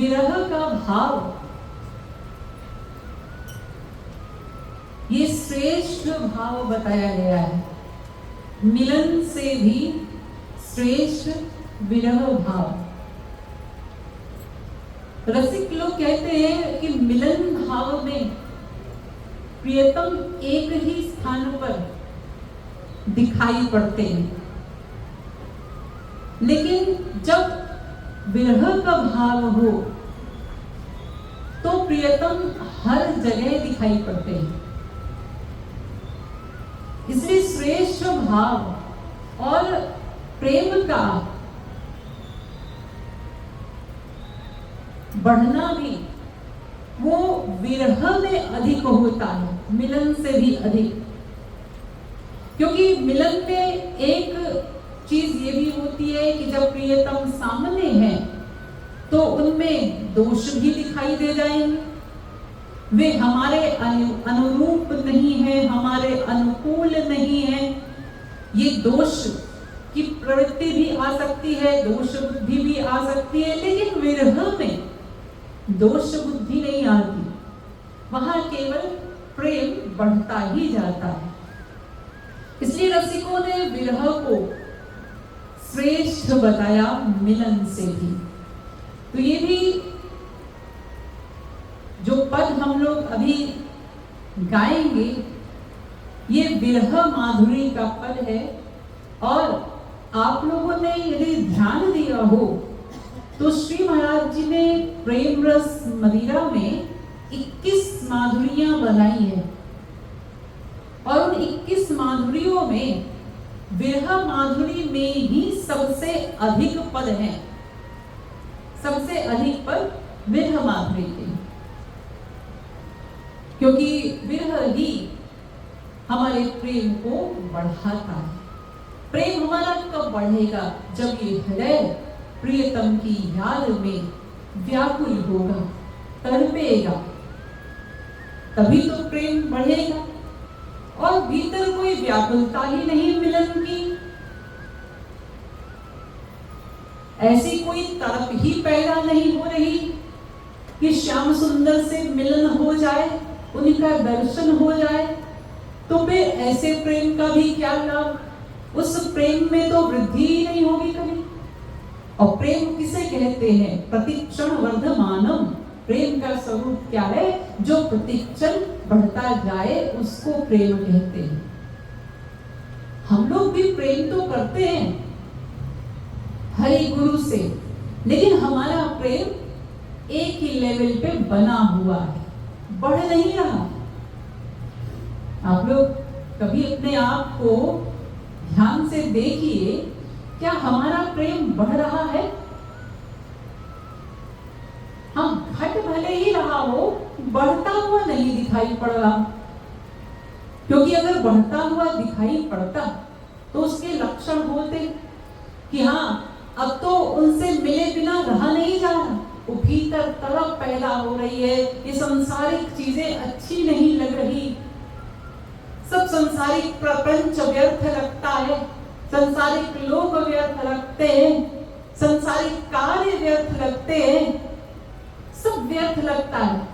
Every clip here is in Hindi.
विरह का भाव ये श्रेष्ठ भाव बताया गया है। मिलन से भी श्रेष्ठ विरह भाव। रसिक लोग कहते हैं कि मिलन भाव में प्रियतम एक ही स्थान पर दिखाई पड़ते हैं, लेकिन जब विरह का भाव हो तो प्रियतम हर जगह दिखाई पड़ते हैं। इसलिए श्रेष्ठ भाव और प्रेम का बढ़ना भी वो विरह में अधिक होता है, मिलन से भी अधिक। क्योंकि मिलन में एक चीज ये भी होती है कि जब प्रियतम सामने है तो उनमें दोष भी दिखाई दे जाएंगे। वे हमारे अनुरूप नहीं है, हमारे अनुकूल नहीं है। ये दोष की प्रवृत्ति भी आ सकती है, दोष बुद्धि भी आ सकती है, लेकिन विरह में दोष बुद्धि नहीं आती। वहां केवल प्रेम बढ़ता ही जाता है। इसलिए रसिकों ने विरह को श्रेष्ठ बताया मिलन से भी। तो ये भी जो पद हम लोग अभी गाएंगे ये विरह माधुरी का पद है। और आप लोगों ने यदि ध्यान दिया हो तो श्री महाराज जी ने प्रेम रस मदिरा में 21 माधुरियां बनाई है और उन 21 माधुरियों में विरह माधुरी में ही सबसे अधिक पद हैं। सबसे अधिक पद विरह माधुरी के, क्योंकि विरह ही हमारे प्रेम को बढ़ाता है। प्रेम हमारा कब बढ़ेगा? जब ये हृदय प्रियतम की याद में व्याकुल होगा, तड़पेगा, तभी तो प्रेम बढ़ेगा। और भीतर कोई व्याकुलता ही नहीं मिलन की, ऐसी कोई तड़प ही पैदा नहीं हो रही कि श्याम सुंदर से मिलन हो जाए, उनका दर्शन हो जाए, तो फिर ऐसे प्रेम का भी क्या लाभ? उस प्रेम में तो वृद्धि ही नहीं होगी कभी। और प्रेम किसे कहते हैं? प्रतिक्षण वर्धमानम। प्रेम का स्वरूप क्या है? जो प्रतिक्षण बढ़ता जाए उसको प्रेम कहते हैं। हम लोग भी प्रेम तो करते हैं हरि गुरु से, लेकिन हमारा प्रेम एक ही लेवल पे बना हुआ है, बढ़ नहीं रहा। आप लोग कभी अपने आप को ध्यान से देखिए, क्या हमारा प्रेम बढ़ रहा है? हम घट भले ही रहा हो, बढ़ता हुआ नहीं दिखाई पड़ रहा। क्योंकि अगर बढ़ता हुआ दिखाई पड़ता तो उसके लक्षण होते कि हाँ, अब तो उनसे मिले बिना रहा नहीं जा रहा, वो भीतर तड़प पैदा हो रही है, ये सांसारिक चीजें अच्छी नहीं लग रही, सब सांसारिक प्रपंच व्यर्थ लगता है, सांसारिक लोग व्यर्थ लगते हैं, सांसारिक कार्य व्यर्थ लगते हैं, सब व्यर्थ लगता है।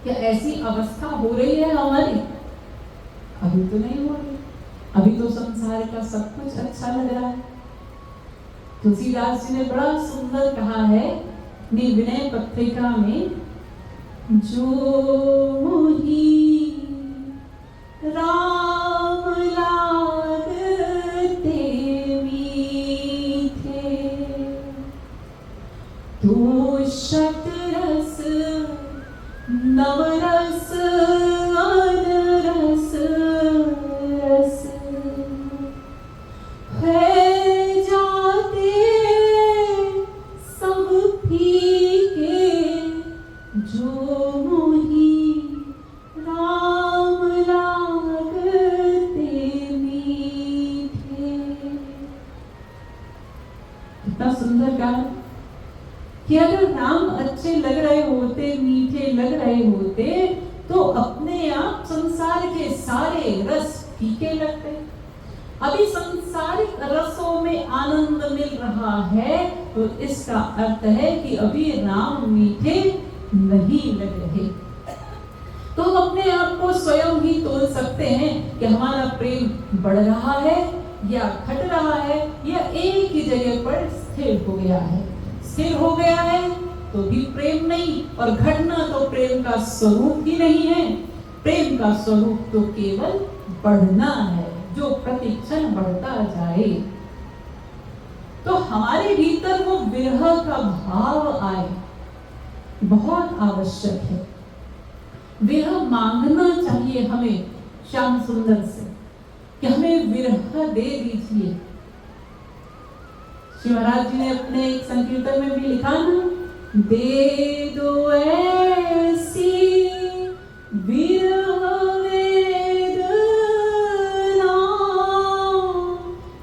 क्या ऐसी अवस्था हो रही है हमारी? अभी तो नहीं हो रही। अभी तो संसार का सब कुछ अच्छा लग रहा है। तुलसीदास जी ने बड़ा सुंदर कहा है निर्विनय पत्रिका में, जो मोही राम लागते मीठे, तो शतरस नवरस अनरस रस है जाते सब फीके, जो मोही राम लागते मीठे। कितना सुंदर गाना कि अगर राम अच्छे लग रहे होते, मीठे लग रहे होते, तो अपने आप संसार के सारे रस फीके लगते। अभी संसार सांसारिक रसों में आनंद मिल रहा है तो इसका अर्थ है कि अभी राम मीठे नहीं लग रहे। तो हम अपने आप को स्वयं ही तोल सकते हैं कि हमारा प्रेम बढ़ रहा है या घट रहा है या एक ही जगह पर स्थिर हो गया है। स्थिर हो गया है तो भी प्रेम नहीं, और घटना तो प्रेम का स्वरूप ही नहीं है। प्रेम का स्वरूप तो केवल बढ़ना है, जो प्रतिक्षण बढ़ता जाए। तो हमारे भीतर वो विरह का भाव आए बहुत आवश्यक है। विरह मांगना चाहिए हमें श्याम सुंदर से कि हमें विरह दे दीजिए। श्री महाराज जी ने अपने एक संकीर्तन में भी लिखा ना, दे दो ऐसी विरह वेदना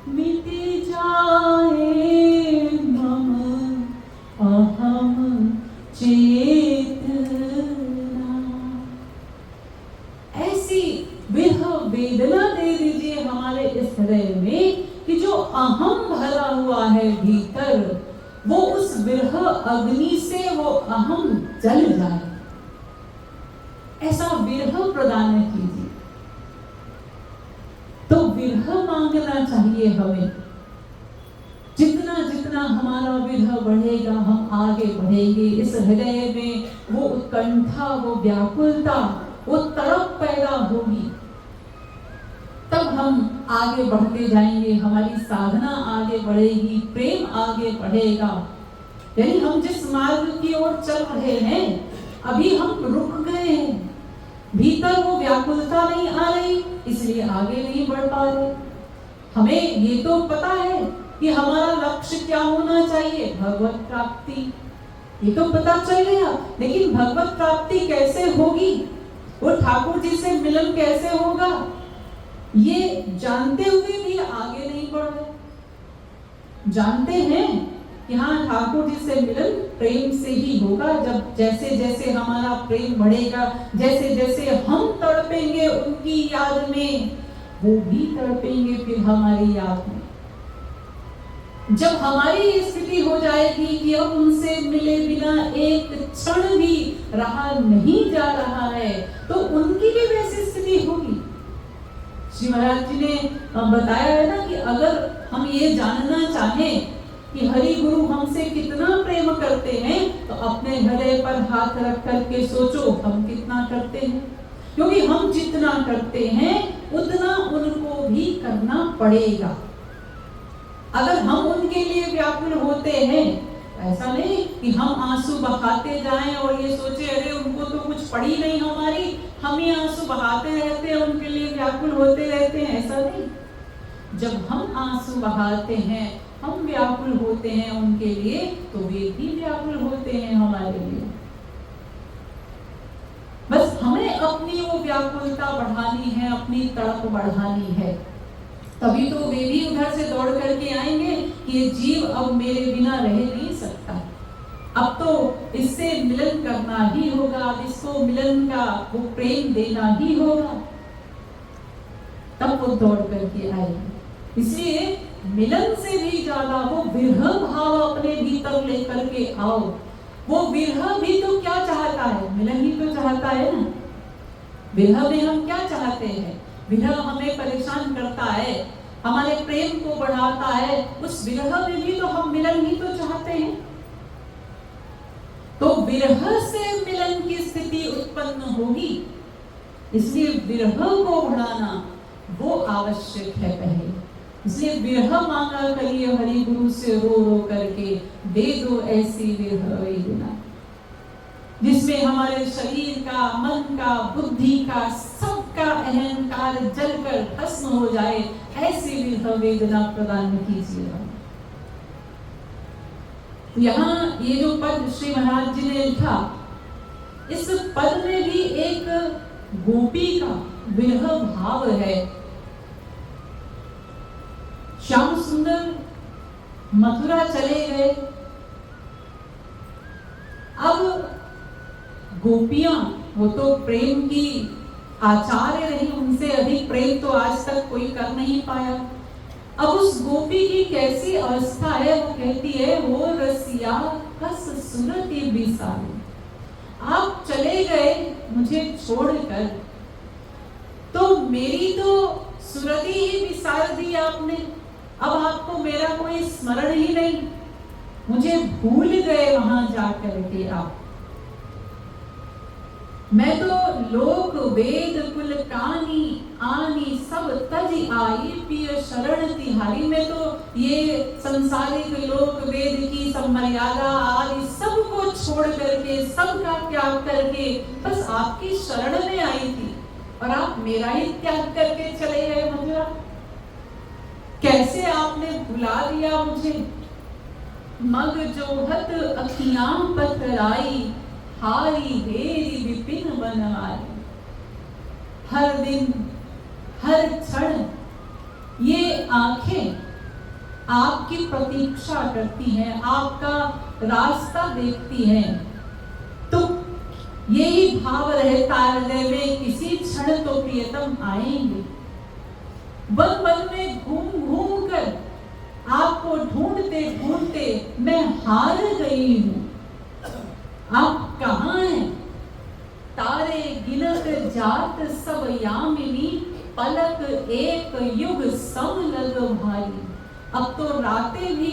मिट जाए मम अहम चेतना। ऐसी विरह वेदना दे दीजिए हमारे इस हृदय में कि जो अहम भरा हुआ है भीतर, वो उस विरह अग्नि से वो अहम जल जाए। ऐसा विरह प्रदान कीजिए। तो विरह मांगना चाहिए हमें। जितना जितना हमारा विरह बढ़ेगा हम आगे बढ़ेंगे। इस हृदय में वो उत्कंठा, वो व्याकुलता, वो तड़प पैदा होगी, तब हम आगे बढ़ते जाएंगे, हमारी साधना आगे बढ़ेगी, प्रेम आगे बढ़ेगा। यानी हम जिस मार्ग की ओर चल रहे हैं अभी हम रुक गए हैं, भीतर वो व्याकुलता नहीं आ रही, इसलिए आगे नहीं बढ़ पा रहे। हमें ये तो पता है कि हमारा लक्ष्य क्या होना चाहिए, भगवत प्राप्ति, ये तो पता चल गया, लेकिन भगवत प्राप्ति कैसे होगी, वो ठाकुर जी से मिलन कैसे होगा, ये जानते हुए भी आगे नहीं बढ़ रहे। जानते हैं कि हाँ ठाकुर जी से मिलन प्रेम से ही होगा। जब जैसे जैसे हमारा प्रेम बढ़ेगा, जैसे जैसे हम तड़पेंगे उनकी याद में, वो भी तड़पेंगे फिर हमारी याद में। जब हमारी स्थिति हो जाएगी कि अब उनसे मिले बिना एक क्षण भी रहा नहीं जा रहा है, तो उनकी भी वैसी स्थिति होगी। श्री महाराज जी ने बताया है ना कि अगर हम ये जानना चाहें कि हरि गुरु हमसे कितना प्रेम करते हैं, तो अपने हृदय पर हाथ रख करके सोचो हम कितना करते हैं। क्योंकि हम जितना करते हैं उतना उनको भी करना पड़ेगा। अगर हम उनके लिए व्याकुल होते हैं, ऐसा नहीं कि हम आंसू बहाते जाएं और ये सोचे अरे उनको तो कुछ पड़ी नहीं हमारी, हम ही आंसू बहाते रहते हैं, उनके लिए व्याकुल होते रहते हैं, ऐसा नहीं। जब हम आंसू बहाते हैं, हम व्याकुल होते हैं उनके लिए, तो वे भी व्याकुल होते हैं हमारे लिए। बस हमें अपनी वो व्याकुलता बढ़ानी है, अपनी तड़प बढ़ानी है, तभी तो वे भी उधर से दौड़ करके आएंगे कि ये जीव अब मेरे बिना रह नहीं सकता, अब तो इससे मिलन करना ही होगा, अब इसको मिलन का वो प्रेम देना ही होगा, तब वो दौड़ करके आएंगे। इसलिए मिलन से भी ज्यादा वो विरह भाव अपने भीतर लेकर के आओ। वो विरह भी तो क्या चाहता है, मिलन ही तो चाहता है ना। विरह में हम क्या चाहते हैं, विरह हमें परेशान करता है, हमारे प्रेम को बढ़ाता है, उस विरह में भी तो हम मिलन ही तो चाहते हैं। तो विरह से मिलन की स्थिति उत्पन्न होगी, इसलिए विरह को बढ़ाना वो आवश्यक है पहले। इसलिए विरह मांगा करिए हरि गुरु से रो रो करके, दे दो ऐसी विरह वेदना जिसमें हमारे शरीर का, मन का, बुद्धि का, सबका अहंकार जलकर भस्म हो जाए, ऐसी विरह वेदना प्रदान कीजिए। यहाँ ये जो पद श्री महाराज जी ने लिखा, इस पद में भी एक गोपी का विरह भाव है। श्याम सुंदर मथुरा चले गए, अब गोपियां, वो तो प्रेम की आचार्य रही, उनसे अधिक प्रेम तो आज तक कोई कर नहीं पाया। अब उस गोपी की कैसी अवस्था है, वो कहती है वो रसिया कस सुरती बिसारी, आप चले गए मुझे छोड़कर, तो मेरी तो सुरती ही बिसार दी आपने। अब आपको मेरा कोई स्मरण ही नहीं, मुझे भूल गए वहां जाकर के आप। मैं तो लोक वेद कुल कानी आनी सब तज आई पिय शरण तिहारी। मैं तो ये संसारिक लोक वेद की सब मर्यादा आदि सबको छोड़ करके, सबका त्याग करके बस आपकी शरण में आई थी, और आप मेरा ही त्याग करके चले गए मथुरा। कैसे आपने भुला दिया मुझे। मग जोहत अखियां पथराई, हारी हेरी विपिन बनवारी। हर दिन हर क्षण ये आंखें आपकी प्रतीक्षा करती हैं, आपका रास्ता देखती हैं। तो यही भाव रहता है हृदय में, किसी क्षण तो प्रियतम आएंगे। वन वन में घूम घूम कर आपको ढूंढते ढूंढते मैं हार गई हूं। आप कहाँ हैं? तारे गिनत जात सब यामिनी, पलक एक युग सम लग भारी। अब तो रातें भी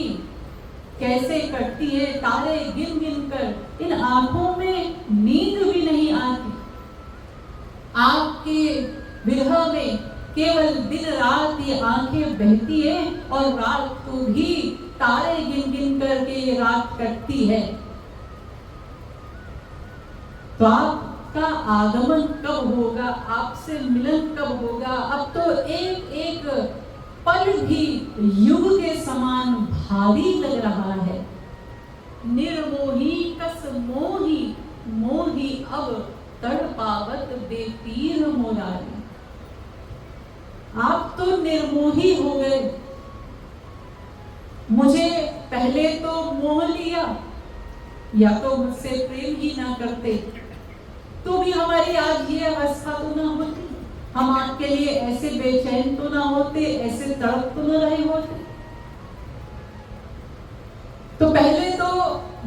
कैसे कटती है, तारे गिन गिन कर, इन आंखों में नींद भी नहीं आती। आपके विरह में केवल दिन रात ये आंखें बहती है, और रात को भी तारे गिन गिन करके ये रात कटती है। तो आपका आगमन कब होगा, आपसे मिलन कब होगा? अब तो एक एक पल भी युग के समान भारी लग रहा है। निर्मोही कस मोही, मोही अब तड़पावत बेपीर मोरारी। आप तो निर्मोही हो गए। मुझे पहले तो मोह लिया, या तो मुझसे प्रेम ही ना करते तो भी हमारी आज ये अवस्था तो ना होती, हम आपके लिए ऐसे बेचैन तो ना होते, ऐसे तड़प तो ना रहे होते। तो पहले तो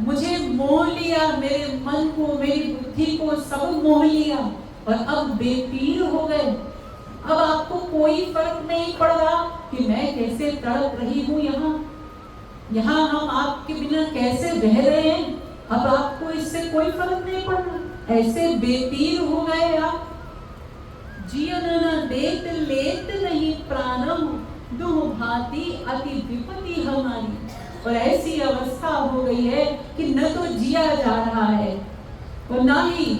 मुझे मोह लिया, मेरे मन को, मेरी बुद्धि को सब मोह लिया, और अब बेपीर हो गए। अब आपको कोई फर्क नहीं पड़ रहा कि मैं कैसे तड़प रही हूं यहाँ हम आपके बिना कैसे रह रहे हैं। अब आपको इससे कोई फर्क नहीं पड़ रहा, ऐसे बेपीर हो गए आप। जीवन न देत लेत नहीं प्राणम, दुह भांति अति विपत्ति हमारी। और ऐसी अवस्था हो गई है कि न तो जिया जा रहा है, और ना ही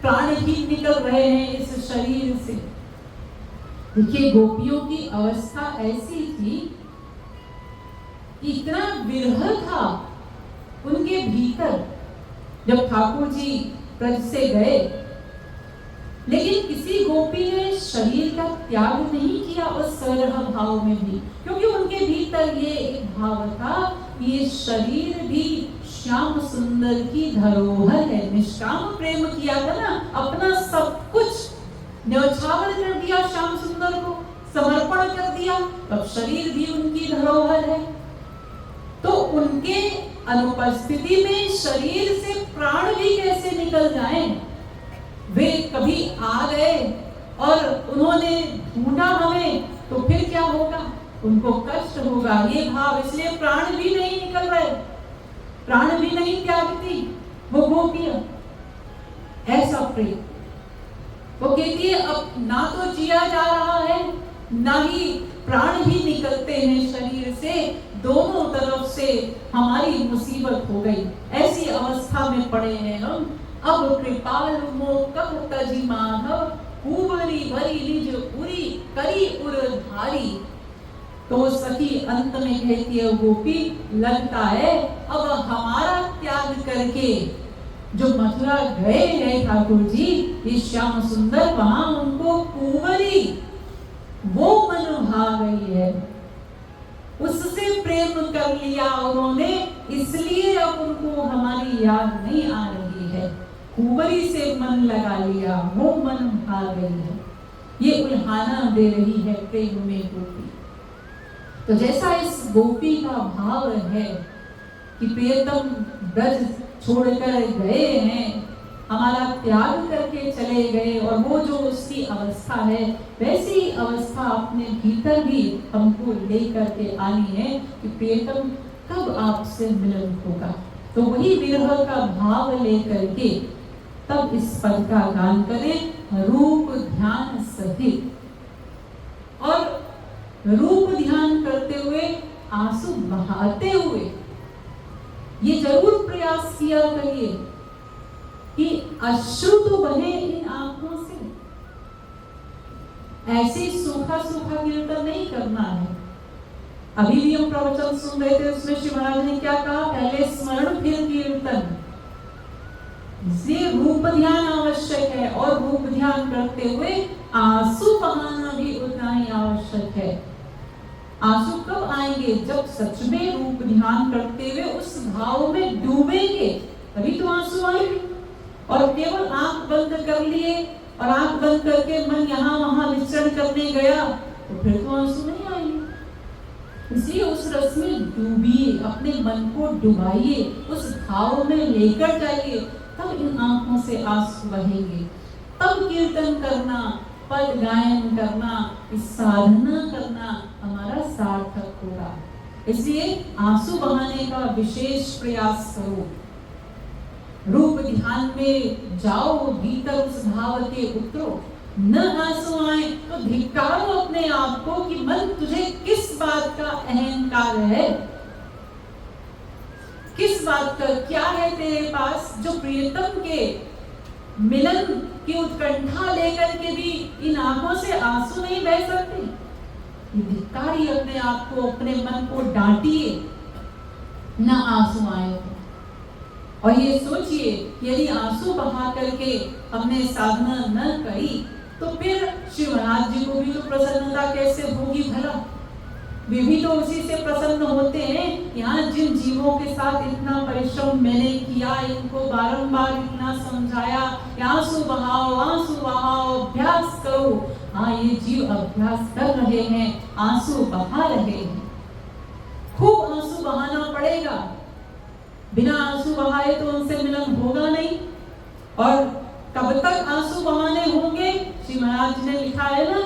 प्राण ही निकल रहे हैं इस शरीर से। देखिए, गोपियों की अवस्था ऐसी थी, इतना विरह था उनके भीतर जब ठाकुर जी ब्रज से गए। लेकिन किसी गोपी ने शरीर का त्याग नहीं किया उस सरह भाव में भी, क्योंकि उनके भीतर ये एक भाव था, ये शरीर भी श्याम सुंदर की धरोहर है। निष्काम प्रेम किया था ना, अपना सब कुछ न्यौछावर कर दिया, श्याम सुंदर को समर्पण कर दिया, तब शरीर भी उनकी धरोहर है। तो उनके अनुपस्थिति में शरीर से प्राण भी कैसे निकल जाएं? वे कभी आ गए और उन्होंने ढूंढा हमें, तो फिर क्या होगा? उनको कष्ट होगा, ये भाव, इसलिए प्राण भी नहीं निकल रहे, प्राण भी नहीं त्यागती वो गोपियां। ऐसा प्रेम वो कहती है, अब ना तो जिया जा रहा है, ना ही प्राण भी निकलते हैं शरीर से, दोनों तरफ से हमारी मुसीबत हो गई। ऐसी अवस्था में पड़े हैं हम। अब कृपाल मोह कब तजी माधव, कुबरी भरी निज उरी करी उर धारी। तो सखी अंत में कहती है गोपी, लगता है अब हमारा त्याग करके जो मथुरा गए हैं ठाकुर जी, ये श्याम सुंदर, वहां उनको कुंवरी वो मन भा गई है, उससे प्रेम कर लिया उन्होंने, इसलिए अब उनको हमारी याद नहीं आ रही है। कुंवरी से मन लगा लिया, वो मन भा गई है। ये उल्हाना दे रही है प्रेम में गोपी। तो जैसा इस गोपी का भाव है कि प्रियतम ब्रज छोड़कर गए हैं, हमारा त्याग करके चले गए, और वो जो उसकी अवस्था है वैसी अवस्था अपने भीतर भी हमको लेकर के आनी है कि प्रियतम कब आपसे मिलन होगा। तो वही विरह का भाव लेकर के तब इस पद का गान करें रूप ध्यान सहित। और रूप ध्यान करते हुए, आंसू बहाते हुए ये जरूर प्रयास किया करिए कि अश्रु तो बहे इन आंखों से। ऐसे सूखा सूखा कीर्तन नहीं करना है। अभी भी हम प्रवचन सुन रहे थे, उसमें श्री महाराज ने क्या कहा, पहले स्मरण फिर कीर्तन। ये रूप ध्यान आवश्यक है, और रूप ध्यान करते हुए आंसू बहाना भी उतना ही आवश्यक है। आंसू कब आएंगे, जब सच में रूप ध्यान करते हुए उस भाव में डूबेंगे, तभी तो आंसू आएंगे। और केवल आंख बंद कर लिए और आंख बंद करके मन यहाँ वहां विचरण करने गया, तो फिर तो आंसू नहीं आएंगे। इसलिए उस रस में डूबिए, अपने मन को डुबाइए, उस भाव में लेकर जाइए, तब इन आंखों से आंसू बहेंगे। तब कीर्तन करना, पद गायन करना, साधना करना हमारा सार्थक होगा। इसलिए आंसू बहाने का विशेष प्रयास करो। रूप ध्यान में जाओ, भीतर उस भाव के उतरो। न आंसू आए तो धिक्कारो अपने आप को कि मन तुझे किस बात का अहंकार है, किस बात का क्या है तेरे पास जो प्रियतम के मिलन की उत्कंठा लेकर के भी इन आंखों से आंसू नहीं बह सकते। धिक्कारी अपने आप को, अपने मन को डांटिए, न आंसू आए। और ये सोचिए यदि आंसू बहा करके हमने साधना न करी तो फिर श्री महाराज जी को भी तो प्रसन्नता कैसे होगी भला। वे भी तो उसी से प्रसन्न होते हैं। यहाँ जिन जीवों के साथ इतना परिश्रम मैंने किया, इनको बारंबार इतना समझाया, आंसू बहाओ, अभ्यास करो। हाँ, ये जीव अभ्यास कर रहे हैं, आंसू बहा रहे हैं। खूब आंसू बहाना पड़ेगा। बिना आंसू बहाए तो उनसे मिलन होगा नहीं। और कब तक आंसू बहाने होंगे, श्री महाराज ने लिखा है ना,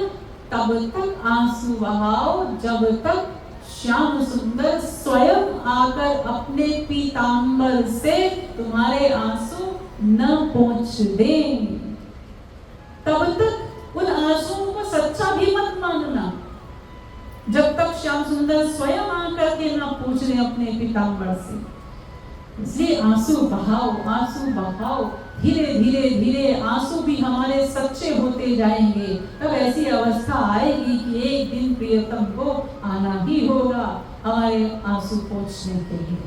तब तक आंसू बहाओ जब तक श्याम सुंदर स्वयं आकर अपने पीतांबर से तुम्हारे आंसू न पोंछ दें। तब तक उन आंसुओं को सच्चा भी मत मानना, जब तक श्याम सुंदर स्वयं आकर के न पूछ रहे अपने पीतांबर से। इसलिए आंसू बहाओ, धीरे धीरे आंसू भी हमारे सच्चे होते जाएंगे। तब ऐसी अवस्था आएगी कि एक दिन प्रियतम को आना ही होगा हमारे आंसू पोंछने के लिए।